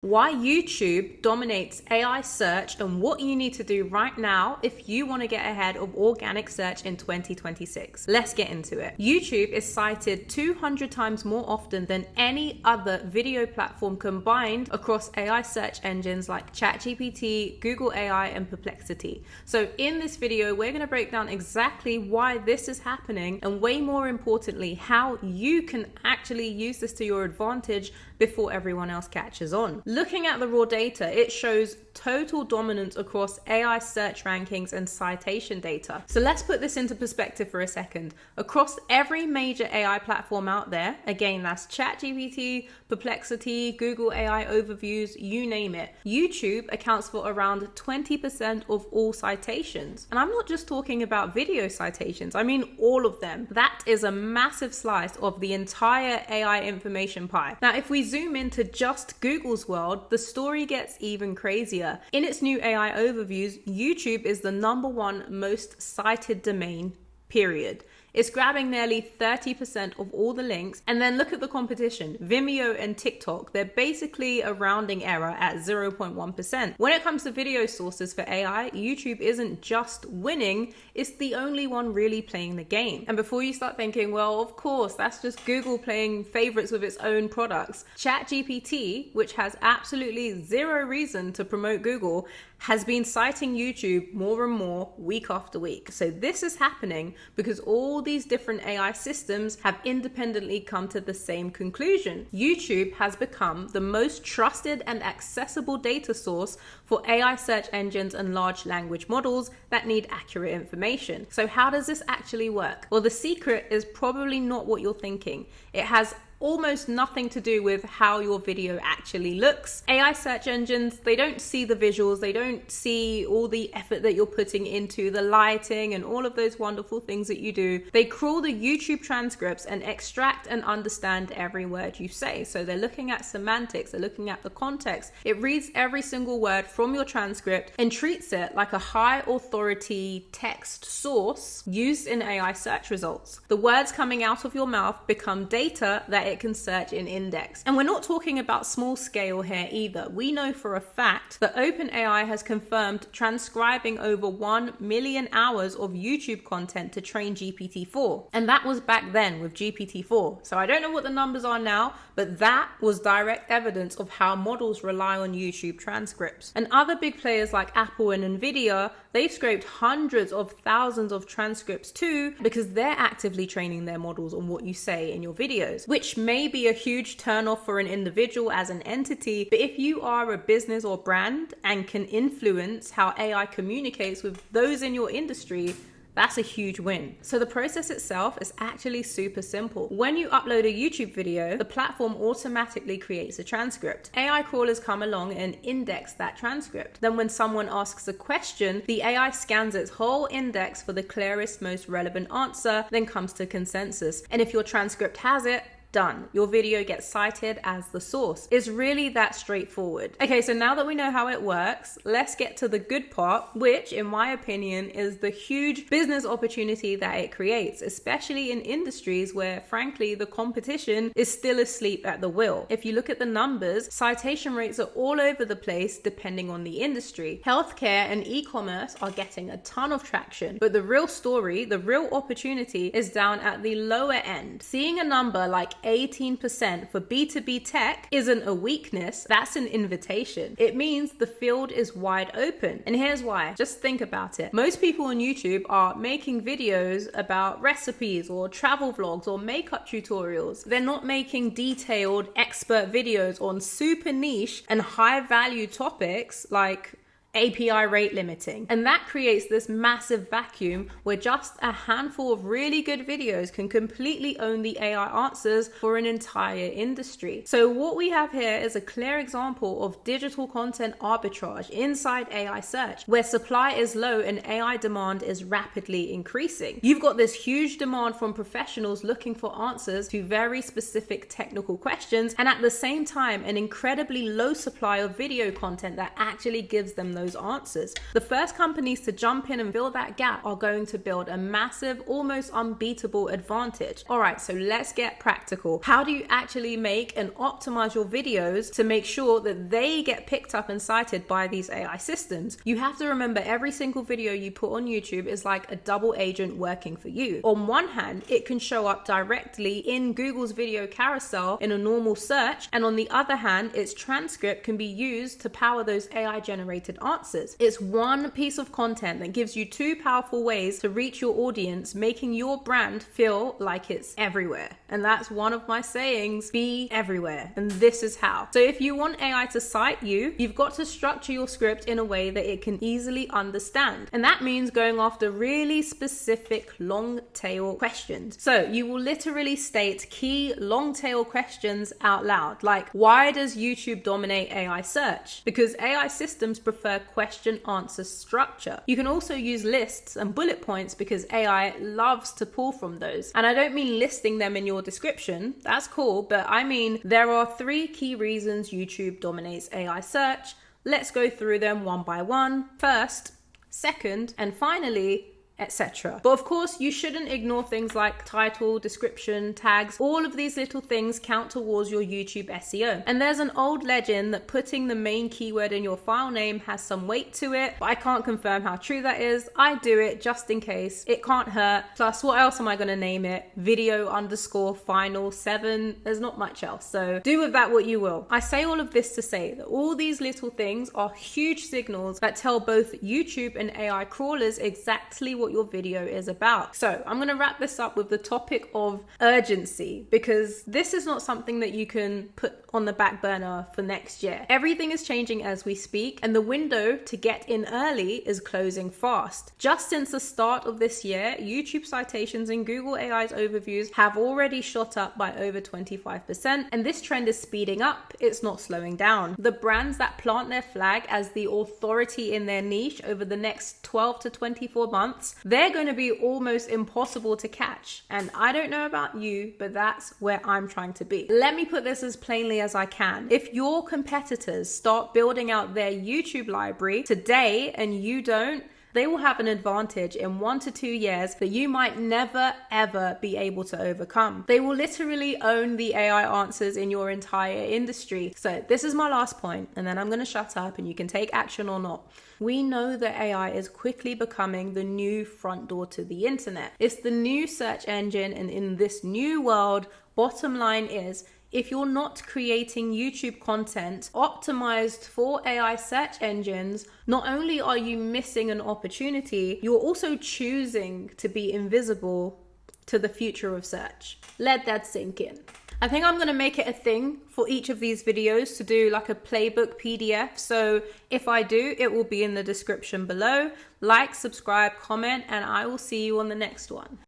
Why YouTube dominates AI search and what you need to do right now if you want to get ahead of organic search in 2026. Let's get into it. YouTube is cited 200 times more often than any other video platform combined across AI search engines like ChatGPT, Google AI, and Perplexity. So in this video, we're going to break down exactly why this is happening and, way more importantly, how you can actually use this to your advantage before everyone else catches on. Looking at the raw data, it shows total dominance across AI search rankings and citation data. So let's put this into perspective for a second. Across every major AI platform out there, again, that's ChatGPT, Perplexity, Google AI overviews, you name it, YouTube accounts for around 20% of all citations. And I'm not just talking about video citations, I mean all of them. That is a massive slice of the entire AI information pie. Now, if we zoom into just Google's world, the story gets even crazier. In its new AI overviews, YouTube is the #1 most cited domain, period. It's grabbing nearly 30% of all the links. And then look at the competition. Vimeo and TikTok, they're basically a rounding error at 0.1%. When it comes to video sources for AI, YouTube isn't just winning, it's the only one really playing the game. And before you start thinking, well, of course, that's just Google playing favorites with its own products, ChatGPT, which has absolutely zero reason to promote Google, has been citing YouTube more and more week after week. So this is happening because all these different AI systems have independently come to the same conclusion. YouTube has become the most trusted and accessible data source for AI search engines and large language models that need accurate information. So how does this actually work? Well, the secret is probably not what you're thinking. It has almost nothing to do with how your video actually looks. AI search engines, they don't see the visuals, they don't see all the effort that you're putting into the lighting and all of those wonderful things that you do. They crawl the YouTube transcripts and extract and understand every word you say. So they're looking at semantics, they're looking at the context. It reads every single word from your transcript and treats it like a high authority text source used in AI search results. The words coming out of your mouth become data that it can search in index. And we're not talking about small scale here either. We know for a fact that OpenAI has confirmed transcribing over 1 million hours of YouTube content to train GPT-4. And that was back then with GPT-4. So I don't know what the numbers are now, but that was direct evidence of how models rely on YouTube transcripts. And other big players like Apple and Nvidia, they've scraped hundreds of thousands of transcripts too, because they're actively training their models on what you say in your videos, which may be a huge turnoff for an individual as an entity, but if you are a business or brand and can influence how AI communicates with those in your industry, that's a huge win. So the process itself is actually super simple. When you upload a YouTube video, the platform automatically creates a transcript. AI crawlers come along and index that transcript. Then when someone asks a question, the AI scans its whole index for the clearest, most relevant answer, then comes to consensus. And if your transcript has it, done. Your video gets cited as the source. It's really that straightforward. Okay, so now that we know how it works, let's get to the good part, which in my opinion is the huge business opportunity that it creates, especially in industries where frankly the competition is still asleep at the wheel. If you look at the numbers, citation rates are all over the place depending on the industry. Healthcare and e-commerce are getting a ton of traction, but the real story, the real opportunity is down at the lower end. Seeing a number like 18% for B2B tech isn't a weakness, that's an invitation. It means the field is wide open. And here's why. Just think about it. Most people on YouTube are making videos about recipes or travel vlogs or makeup tutorials. They're not making detailed expert videos on super niche and high value topics like API rate limiting. And that creates this massive vacuum where just a handful of really good videos can completely own the AI answers for an entire industry. So what we have here is a clear example of digital content arbitrage inside AI search, where supply is low and AI demand is rapidly increasing. You've got this huge demand from professionals looking for answers to very specific technical questions, and at the same time, an incredibly low supply of video content that actually gives them the those answers. The first companies to jump in and fill that gap are going to build a massive, almost unbeatable advantage. All right, so let's get practical. How do you actually make and optimize your videos to make sure that they get picked up and cited by these AI systems? You have to remember every single video you put on YouTube is like a double agent working for you. On one hand, it can show up directly in Google's video carousel in a normal search, and on the other hand, its transcript can be used to power those AI generated answers. It's one piece of content that gives you two powerful ways to reach your audience, making your brand feel like it's everywhere. And that's one of my sayings: be everywhere. And this is how. So if you want AI to cite you, you've got to structure your script in a way that it can easily understand. And that means going after really specific long tail questions. So you will literally state key long tail questions out loud, like, why does YouTube dominate AI search? Because AI systems prefer question answer structure. You can also use lists and bullet points because AI loves to pull from those. And I don't mean listing them in your description, that's cool, but I mean there are 3 key reasons YouTube dominates AI search. Let's go through them one by one. First, second, and finally, etc. But of course, you shouldn't ignore things like title, description, tags. All of these little things count towards your YouTube SEO. And there's an old legend that putting the main keyword in your file name has some weight to it, but I can't confirm how true that is. I do it just in case. It can't hurt. Plus, what else am I gonna name it? Video_final7. There's not much else. So do with that what you will. I say all of this to say that all these little things are huge signals that tell both YouTube and AI crawlers exactly what your video is about. So I'm going to wrap this up with the topic of urgency, because this is not something that you can put on the back burner for next year. Everything is changing as we speak, and the window to get in early is closing fast. Just since the start of this year, YouTube citations and Google AI's overviews have already shot up by over 25%, and this trend is speeding up. It's not slowing down. The brands that plant their flag as the authority in their niche over the next 12 to 24 months, they're going to be almost impossible to catch. And I don't know about you, but that's where I'm trying to be. Let me put this as plainly as I can. If your competitors start building out their YouTube library today and you don't, they will have an advantage in 1 to 2 years that you might never ever be able to overcome. They will literally own the AI answers in your entire industry. So this is my last point, and then I'm going to shut up and you can take action or not. We know that AI is quickly becoming the new front door to the internet. It's the new search engine, and in this new world, bottom line is, if you're not creating YouTube content optimized for AI search engines, not only are you missing an opportunity, you're also choosing to be invisible to the future of search. Let that sink in. I think I'm going to make it a thing for each of these videos to do like a playbook PDF. So if I do, it will be in the description below. Like, subscribe, comment, and I will see you on the next one.